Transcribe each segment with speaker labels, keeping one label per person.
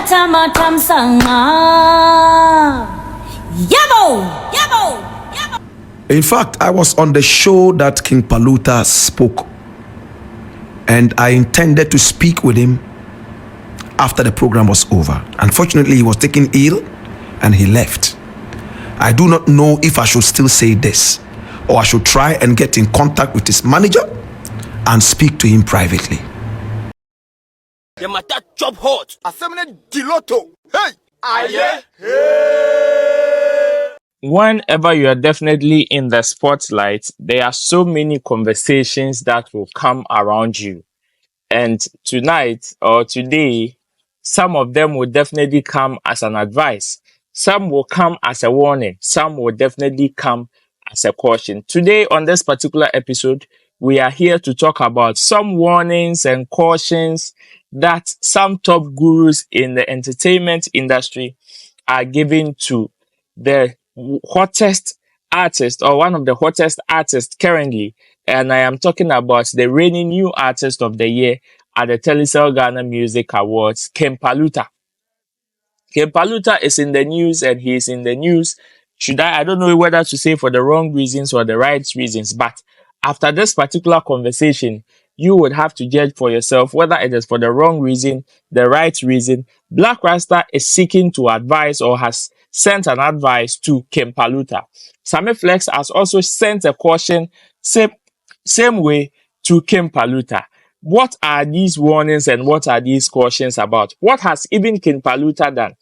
Speaker 1: Matamatam sanga. Yabo.
Speaker 2: In fact, I was on the show that King Paluta spoke, and I intended to speak with him after the program was over. Unfortunately, he was taken ill and he left. I do not know if I should still say this or I should try and get in contact with his manager and speak to him privately.
Speaker 3: The matter chop hot. Assembly diloto. Hey! Aye!
Speaker 4: Whenever you are definitely in the spotlight, there are so many conversations that will come around you. And tonight or today, some of them will definitely come as an advice. Some will come as a warning. Some will definitely come as a caution. Today, on this particular episode, we are here to talk about some warnings and cautions that some top gurus in the entertainment industry are giving to the hottest artist or one of the hottest artists currently. And I am talking about the reigning new artist of the year at the Telecel Ghana Music Awards, King Paluta. King Paluta is in the news, and he is in the news. I don't know whether to say for the wrong reasons or the right reasons, but after this particular conversation, you would have to judge for yourself whether it is for the wrong reason, the right reason. Blakk Rasta is seeking to advise or has sent an advice to King Paluta. Sammyflex has also sent a caution same way to King Paluta. What are these warnings and what are these cautions about? What has even King Paluta done?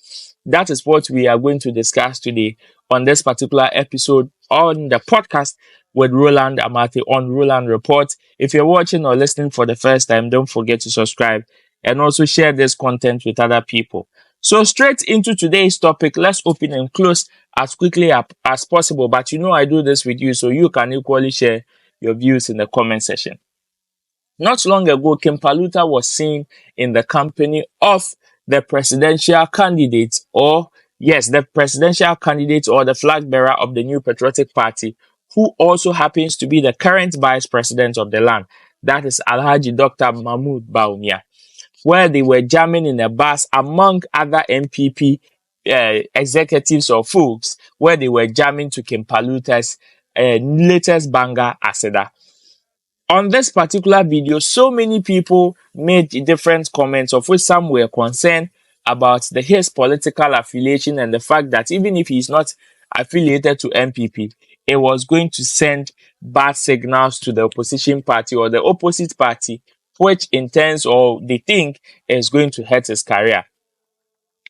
Speaker 4: That is what we are going to discuss today on this particular episode on the podcast with Roland Amate on Roland Report. If you're watching or listening for the first time, don't forget to subscribe and also share this content with other people. So straight into today's topic, let's open and close as quickly as possible. But you know I do this with you, so you can equally share your views in the comment section. Not long ago, King Paluta was seen in the company of the presidential candidate or the flag bearer of the New Patriotic Party, who also happens to be the current vice president of the land. That is Alhaji Dr. Mahmoud Bawumia, where they were jamming in a bus among other MPP executives or folks, where they were jamming to King Paluta's latest banger, Aseda. On this particular video, so many people made different comments, of which some were concerned about his political affiliation and the fact that even if he's not affiliated to MPP, it was going to send bad signals to the opposition party or the opposite party, which intends or they think is going to hurt his career.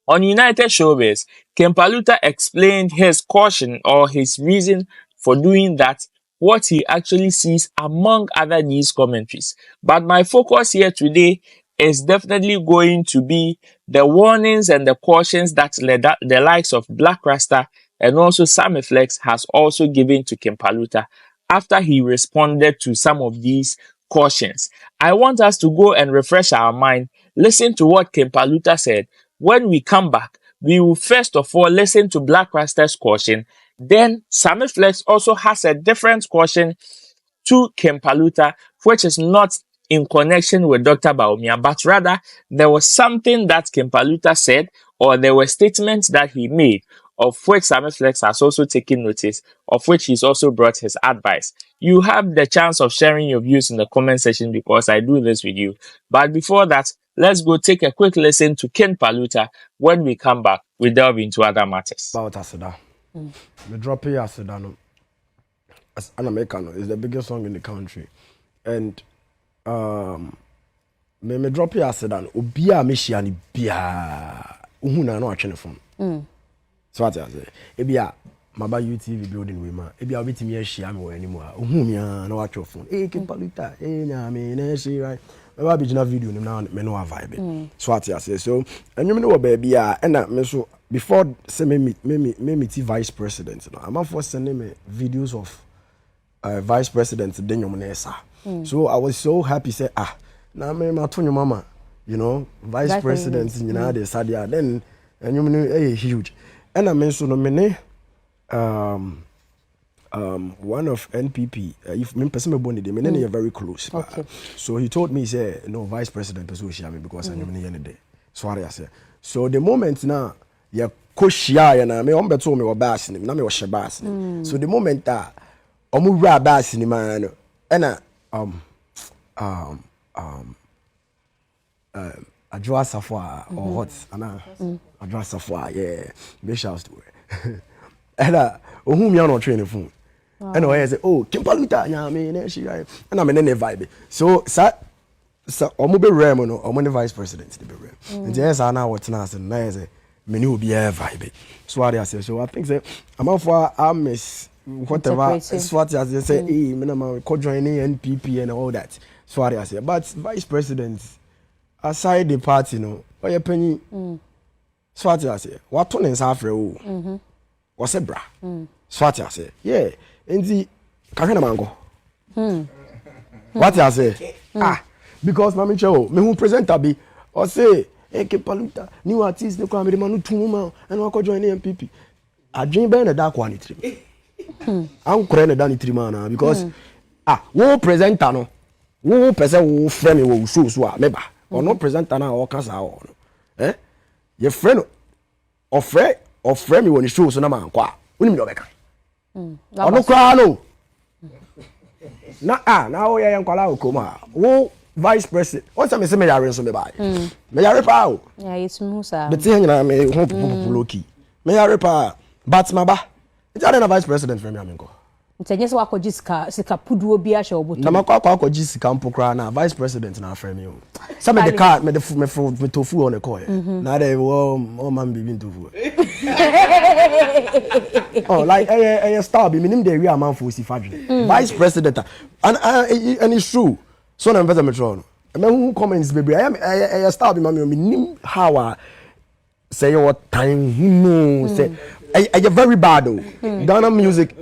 Speaker 4: On United Showbiz, King Paluta explained his caution or his reason for doing that, what he actually sees among other news commentaries. But my focus here today is definitely going to be the warnings and the cautions that the likes of Blakk Rasta and also Sammyflex has also given to King Paluta after he responded to some of these cautions. I want us to go and refresh our mind, listen to what King Paluta said. When we come back, we will first of all listen to Blakk Rasta's caution. Then Sammyflex also has a different caution to King Paluta, which is not in connection with Dr. Bawumia, but rather there was something that King Paluta said, or there were statements that he made, of which Sammyflex has also taken notice, of which he's also brought his advice. You have the chance of sharing your views in the comment section because I do this with you. But before that, let's go take a quick listen to King Paluta. When we come back, we delve into other matters.
Speaker 5: About Aseda. Me drop here Aseda no. As an American, is the biggest song in the country. And me drop here Aseda no. Obia me shiani bia. Uhuna no atwene phone. So what I say? Ebia maba UTV building we ma. Ebia obitimi ahia me wo animo a. Ohumia na watch phone. King Paluta. Na me na she right. Maba bi gina video no na me no vibe. So what I say? So anyum no baby a na me so before say me vice president, no, I'm for sending me videos of vice president Denyom Nessa. So I was so happy, say now me matonyo mama, you know, vice president in United Sadia. Then and you huge. And I mentioned no many one of NPP, if me person me born them, and then very close. Okay. So he told me, say no vice president person share me because I knew me any day. So what I say. So the moment now, you koshia and I me on beto me wa bass ni, na me wa bass ni. So the moment that omu ra bass ni man, and Adjoa Safwa or what? Ana Adjoa Safwa, yeah. Big shouts to her. And whom you are not training phone. And I say, oh, King Paluta, yeah, I mean, she, and I'm in any vibe. So, omo be rem no, omo the vice president to be rem. And yes, I know what's nice and nice. Many will be a vibe. So what I say, so I think say I'm out for I miss whatever. So what I say, hey, me na co joining NPP and all that. So what I say, but vice president aside the party, no, or your penny. So what I say, what turn is half o. What's a bra? So what I say, yeah, in the Kakana mango. What I say, because Mami Cho, me who presenter be, or say, hey, King Paluta, new artist, no come, the man who 2 months, and I could join the MPP. I dream by the dark one, I'm crying down 3 months because, who presenter no, who person who frame who show so, maybe. Or no presenter now or casa on. Your friend or friend when you show so na man kwa. Unim do beka. Or no cry no. Na o ya nkwala okoma. Wo vice president. What time say me yare so me buy. Me yare pa o.
Speaker 6: Yeah, it's musa.
Speaker 5: But here na me ho loki. Me yare pa. But maba. It's na vice president from me amenko.
Speaker 6: Ntenye se wakoji sika puduo bi ahye oboto.
Speaker 5: Na makwa akoji sika mpokra na vice president na frame you. Some the car me tofu on the call. Na dey wo man bibi tofu. Oh like star be minim dey we am for si fadwe. Vice president and it's true. So na better metro no. Me who comments baby I star be minim how say what time who know say I very bad though. Ghana music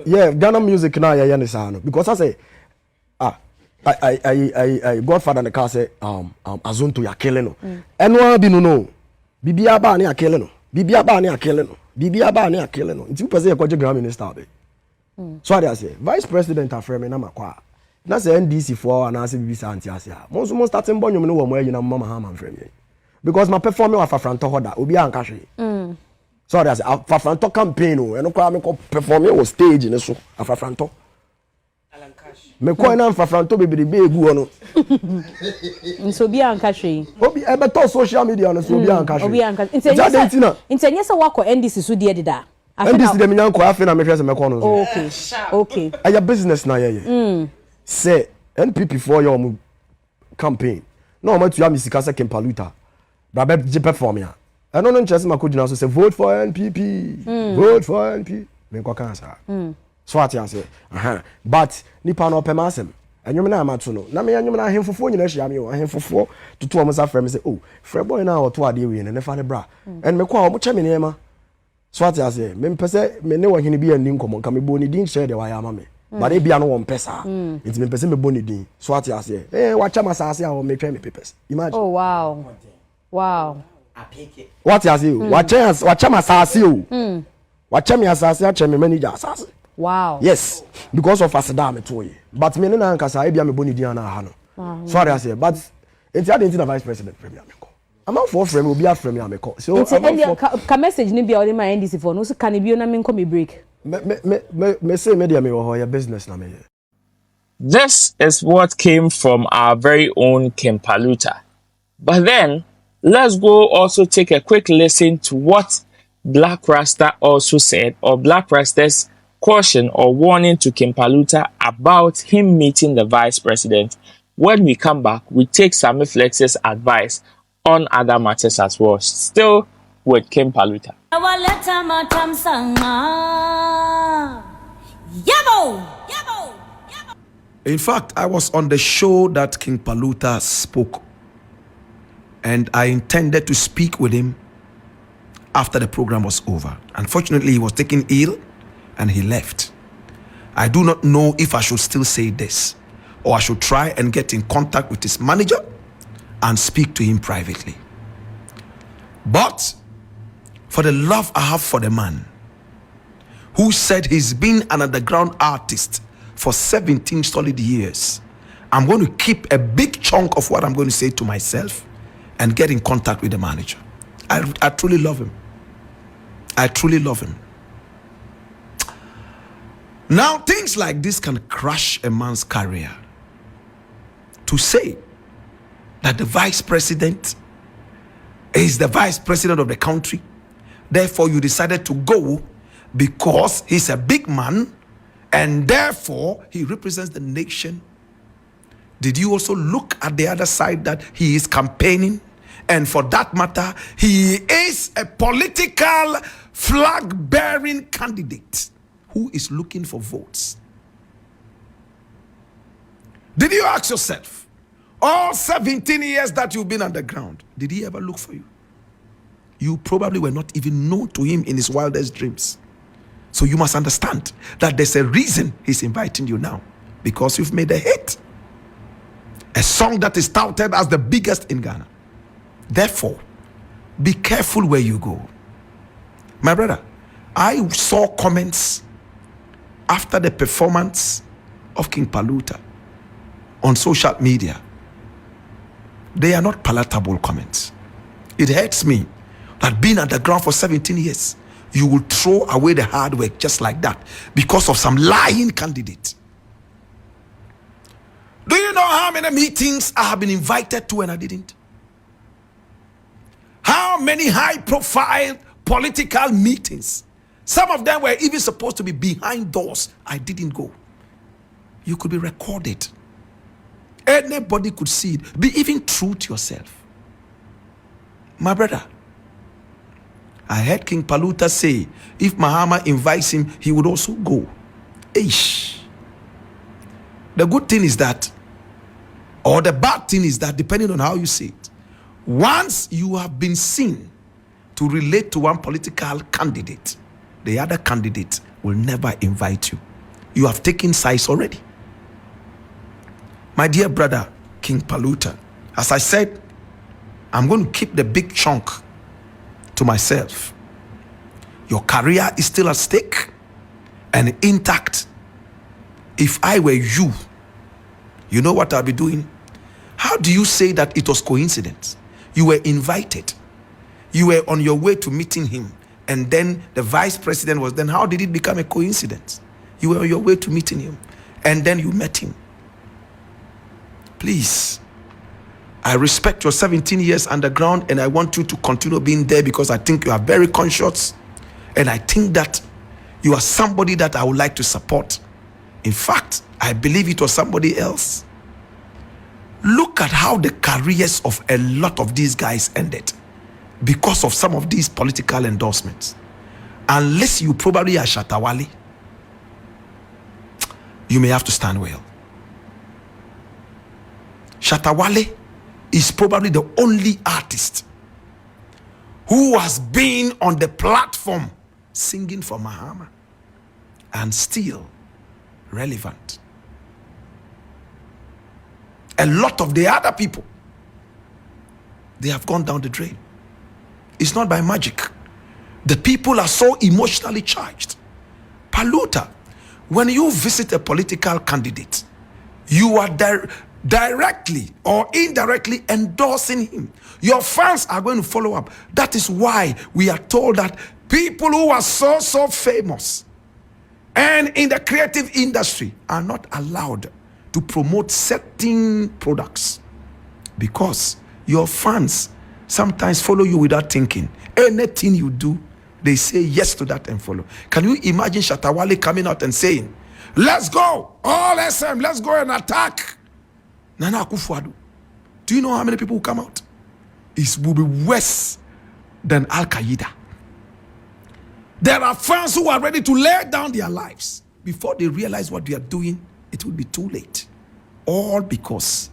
Speaker 5: now because I say I Godfather in the car say Azonto ya killing no. And one be no. Bibia ba ni akele no. Bibia ba ni akele no. Bibia ba ni akele no. Nti pese e kwaje Grand Minister be. So I say Vice President afreme na makwa. Na say NDC for na say BBC anti ase. Mo so mo starting bonyo no wo mo ayi na mama ha man frame. Because my performing wa fafranto hoda obi an ka hwe. So I say fafranto campaign o eno kwa me ko performing o stage ne so afafranto. Me ko na fafranto bebirebe egu ho no.
Speaker 6: Nso bi an ka hwe.
Speaker 5: Obi e beto social media no so obi an ka hwe.
Speaker 6: Obi an ka. Ntenye se wako NDC so de da.
Speaker 5: NDC de me nyan ko afi na me hwe se me ko no.
Speaker 6: Okay.
Speaker 5: Aya business na ye. Say NPP for your campaign. No ma tu am sika se King Paluta. Ba be je perform ya. I don't know chance makodi so say vote for NPP. Vote for NPP. Me ko kan sa. So what you say? But nipa no pema asem. Anyum na amato no. Na me anyum na ahemfofo nyina hia me o. Ahemfofo tutu o mo sa frem say, "Oh, frɛ boy na oto ade we ne fa ne bra." And me kwa o mo che me ne ma. So what you say? Me pese me ne wo hene bi ani nkomo nka me bo ni din share de wa ya ma me. But e bia no wo mpesa. Nti me pese me bo ni din. So what you say? Wa cha masase a o me twa me papers. Imagine.
Speaker 6: Oh wow.
Speaker 5: What you say? Wa cha masase o. Wa cha me asase a cha me manager asase.
Speaker 6: Wow.
Speaker 5: Yes, because of Asada me toy. But me na nkasa e bia me boni dia na ha no. Sorry I say, but enti ade enti na vice president premier me call. I'm out for frame obi aframe me call. So
Speaker 6: ka message ni bia odi ma NDC for no so kan bia na me nko me break.
Speaker 5: Me say media me wo your business na me.
Speaker 4: This is what came from our very own King Paluta. But then, let's go also take a quick listen to what Blakk Rasta also said, or Blakk Rasta's caution or warning to King Paluta about him meeting the vice president. When we come back, we take Sammyflex's advice on other matters as well. Still with King Paluta.
Speaker 2: In fact, I was on the show that King Paluta spoke, and I intended to speak with him after the program was over. Unfortunately, he was taken ill and he left. I do not know if I should still say this, or I should try and get in contact with his manager and speak to him privately. But for the love I have for the man who said he's been an underground artist for 17 solid years, I'm going to keep a big chunk of what I'm going to say to myself and get in contact with the manager. I truly love him. I truly love him. Now, things like this can crush a man's career. To say that the vice president is the vice president of the country, therefore you decided to go because he's a big man and therefore he represents the nation. Did you also look at the other side that he is campaigning? And for that matter, he is a political flag-bearing candidate who is looking for votes. Did you ask yourself, all 17 years that you've been underground, did he ever look for you? You probably were not even known to him in his wildest dreams. So you must understand that there's a reason he's inviting you now, because you've made a hit. A song that is touted as the biggest in Ghana. Therefore, be careful where you go. My brother, I saw comments after the performance of King Paluta on social media. They are not palatable comments. It hurts me that being underground for 17 years, you will throw away the hard work just like that because of some lying candidate. Do you know how many meetings I have been invited to and I didn't? How many high-profile political meetings? Some of them were even supposed to be behind doors. I didn't go. You could be recorded. Anybody could see it. Be even true to yourself. My brother, I heard King Paluta say, if Mahama invites him, he would also go. Eish. The good thing is that, or the bad thing is that, depending on how you see it, once you have been seen to relate to one political candidate, the other candidate will never invite you. You have taken sides already. My dear brother, King Paluta, as I said, I'm going to keep the big chunk to myself. Your career is still at stake and intact. If I were you, you know what I'll be doing? How do you say that it was coincidence? You were invited. You were on your way to meeting him. And then the vice president was then. How did it become a coincidence? You were on your way to meeting him. And then you met him. Please, I respect your 17 years underground and I want you to continue being there because I think you are very conscious. And I think that you are somebody that I would like to support. In fact, I believe it was somebody else. Look at how the careers of a lot of these guys ended because of some of these political endorsements. Unless you probably are Shatawale, you may have to stand well. Shatawale is probably the only artist who has been on the platform singing for Mahama and still relevant. A lot of the other people, they have gone down the drain. It's not by magic. The people are so emotionally charged. Paluta, when you visit a political candidate, you are directly or indirectly endorsing him. Your fans are going to follow up. That is why we are told that people who are so famous and in the creative industry are not allowed to promote certain products because your fans sometimes follow you without thinking. Anything you do, they say yes to that and follow. Can you imagine Shatawale coming out and saying, let's go, all SM, let's go and attack Nana Akufo-Addo? Do you know how many people will come out? It will be worse than Al-Qaeda. There are fans who are ready to lay down their lives before they realize what they are doing. It will be too late. All because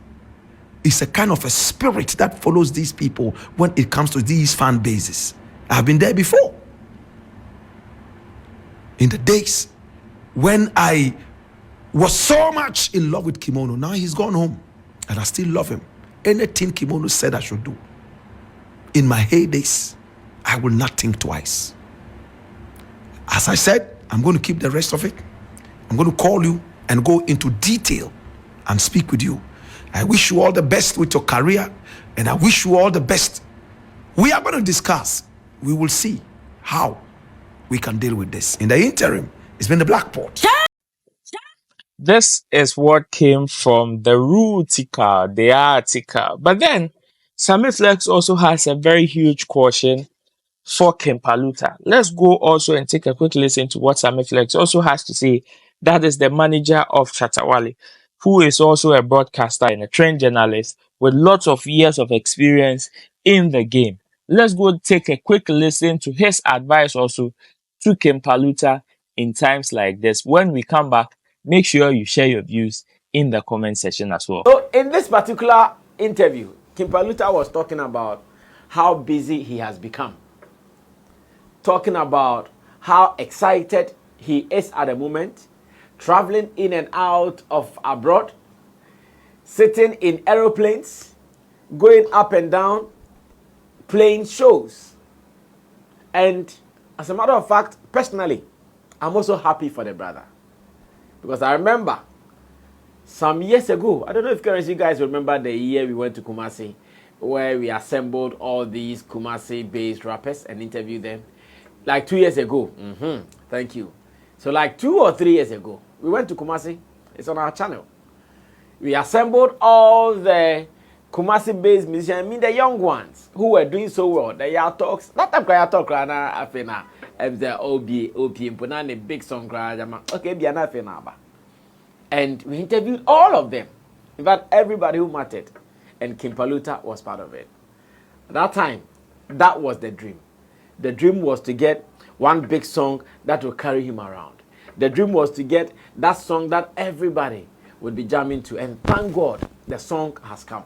Speaker 2: it's a kind of a spirit that follows these people when it comes to these fan bases. I've been there before. In the days when I was so much in love with Kimono, now he's gone home and I still love him. Anything Kimono said I should do, in my heydays, I will not think twice. As I said, I'm going to keep the rest of it. I'm going to call you and go into detail and speak with you. I wish you all the best with your career, and I wish you all the best We are going to discuss. We will see how we can deal with this. In the interim, it's been the Blackport.
Speaker 4: This is what came from the Rutica, the article. But then, Sammyflex also has a very huge caution for King Paluta. Let's go also and take a quick listen to what Sammyflex also has to say. That is the manager of Chatawale, who is also a broadcaster and a trained journalist with lots of years of experience in the game. Let's go take a quick listen to his advice also to King Paluta in times like this. When we come back, make sure you share your views in the comment section as well.
Speaker 3: So in this particular interview, King Paluta was talking about how busy he has become. Talking about how excited he is at the moment, traveling in and out of abroad, sitting in aeroplanes, going up and down, playing shows. And as a matter of fact, personally, I'm also happy for the brother. Because I remember some years ago, I don't know if you guys remember the year we went to Kumasi, where we assembled all these Kumasi-based rappers and interviewed them. Like 2 years ago. Thank you. So like 2 or 3 years ago, we went to Kumasi. It's on our channel. We assembled all the Kumasi-based musicians, I mean the young ones who were doing so well. The Yao Talks, that time Yao Talk, Afena, the OP, Impunane, big song, okay, Biana Fenaba. And we interviewed all of them. In fact, everybody who mattered. And King Paluta was part of it. At that time, that was the dream. The dream was to get one big song that will carry him around. The dream was to get that song that everybody would be jamming to. And thank God, the song has come.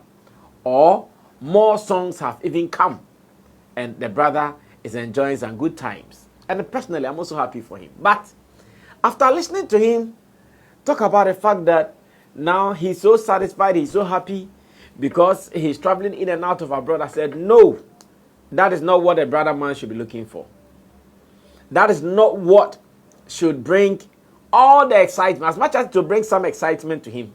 Speaker 3: Or more songs have even come. And the brother is enjoying some good times. And personally, I'm also happy for him. But after listening to him talk about the fact that now he's so satisfied, he's so happy because he's traveling in and out of abroad, I said, no, that is not what a brother man should be looking for. That is not what should bring all the excitement. As much as to bring some excitement to him,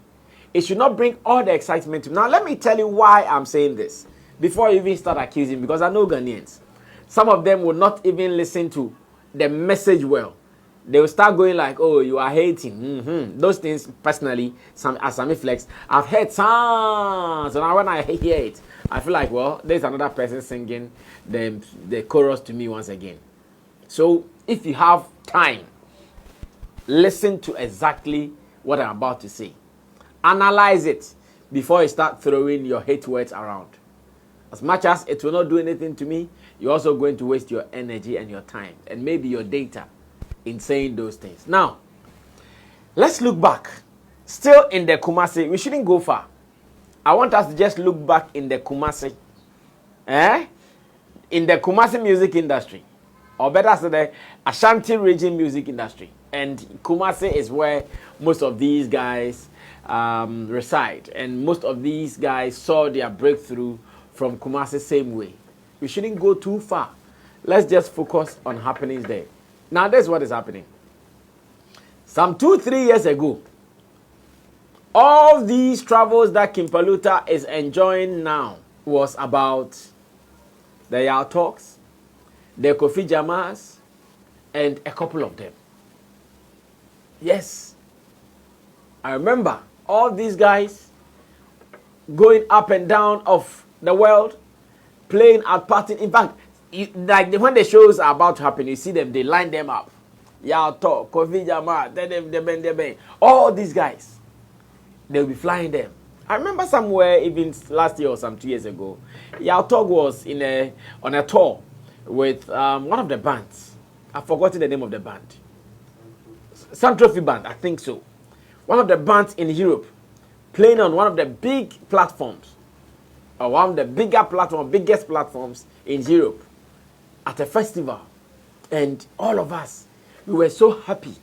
Speaker 3: it should not bring all the excitement to him. Now, let me tell you why I'm saying this before you even start accusing, because I know Ghanaians. Some of them will not even listen to the message well. They will start going like, oh, you are hating. Those things, personally, as Sammyflex, I've heard songs. So now when I hear it, I feel like, well, there's another person singing the chorus to me once again. So if you have time, listen to exactly what I'm about to say. Analyze it before you start throwing your hate words around. As much as it will not do anything to me, you're also going to waste your energy and your time and maybe your data in saying those things. Now, let's look back. Still in the Kumasi, we shouldn't go far. I want us to just look back in the Kumasi. In the Kumasi music industry. Or better said, the Ashanti region music industry. And Kumasi is where most of these guys reside. And most of these guys saw their breakthrough from Kumasi same way. We shouldn't go too far. Let's just focus on happenings there. Now, this is what is happening. Some 2-3 years ago, all these travels that King Paluta is enjoying now was about the Yao Talks, the Kofi Jamas, and a couple of them. Yes. I remember all these guys going up and down of the world, playing at parties. In fact, like when the shows are about to happen, you see them, they line them up. Yao Talk, Kofi Jama, all these guys, they'll be flying them. I remember somewhere, even last year or some 2 years ago, Yao Talk was on a tour with one of the bands. I've forgotten the name of the band. Some trophy band, I think so. One of the bands in Europe, playing on one of the big platforms, or one of the biggest platforms in Europe, at a festival. And all of us, we were so happy.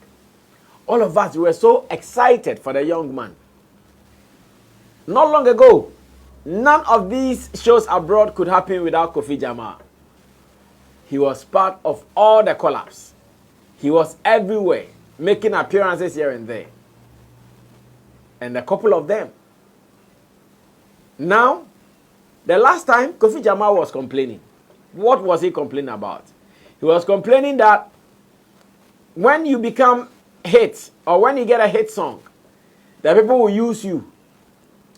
Speaker 3: All of us, we were so excited for the young man. Not long ago, none of these shows abroad could happen without Kofi Jama. He was part of all the collabs. He was everywhere, making appearances here and there. And a couple of them. Now, the last time Kofi Jama was complaining What was he complaining about? He was complaining that when you become hit or when you get a hit song, the people will use you.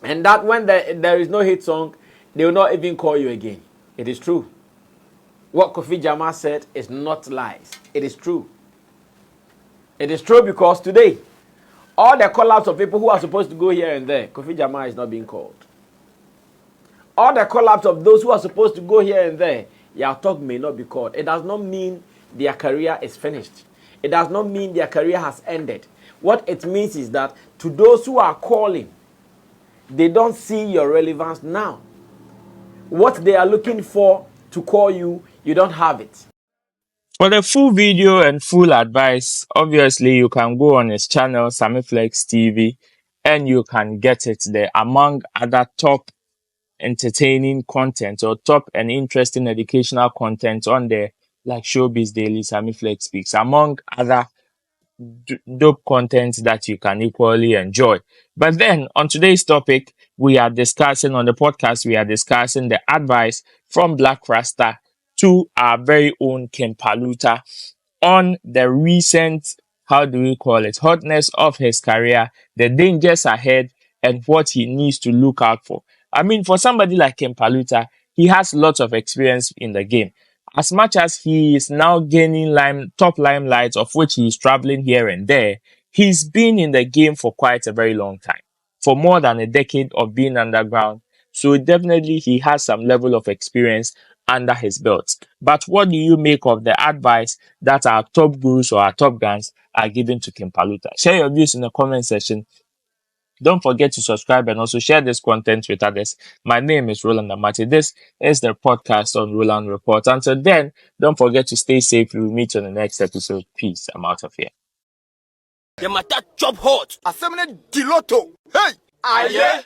Speaker 3: And that when there is no hit song, they will not even call you again. It is true. What Kofi Jama said is not lies. It is true. It is true because today, all the call-outs of people who are supposed to go here and there, Kofi Jama is not being called. All the call-outs of those who are supposed to go here and there, your talk may not be called. It does not mean their career is finished. It does not mean their career has ended. What it means is that to those who are calling, they don't see your relevance now. What they are looking for to call you, you don't have it.
Speaker 4: For the full video and full advice, obviously you can go on his channel, Sammyflex TV, and you can get it there among other top entertaining content or top and interesting educational content on there, like Showbiz Daily, Sammyflex Speaks, among other dope content that you can equally enjoy. But then on today's topic, we are discussing on the podcast, we are discussing the advice from Blakk Rasta to our very own King Paluta on the recent, how do we call it, hotness of his career, the dangers ahead, and what he needs to look out for. I mean, for somebody like King Paluta, he has lots of experience in the game. As much as he is now gaining top limelight, of which he is traveling here and there, he's been in the game for quite a very long time, for more than a decade of being underground. So definitely he has some level of experience under his belt. But what do you make of the advice that our top gurus or our top guns are giving to King Paluta? Share your views in the comment section. Don't forget to subscribe and also share this content with others. My name is Roland Amati. This is the podcast on Roland Report. Until then, don't forget to stay safe. We'll meet you on the next episode. Peace. I'm out of here.
Speaker 7: The matter chop hot. Assembly diloto. Hey! Aye.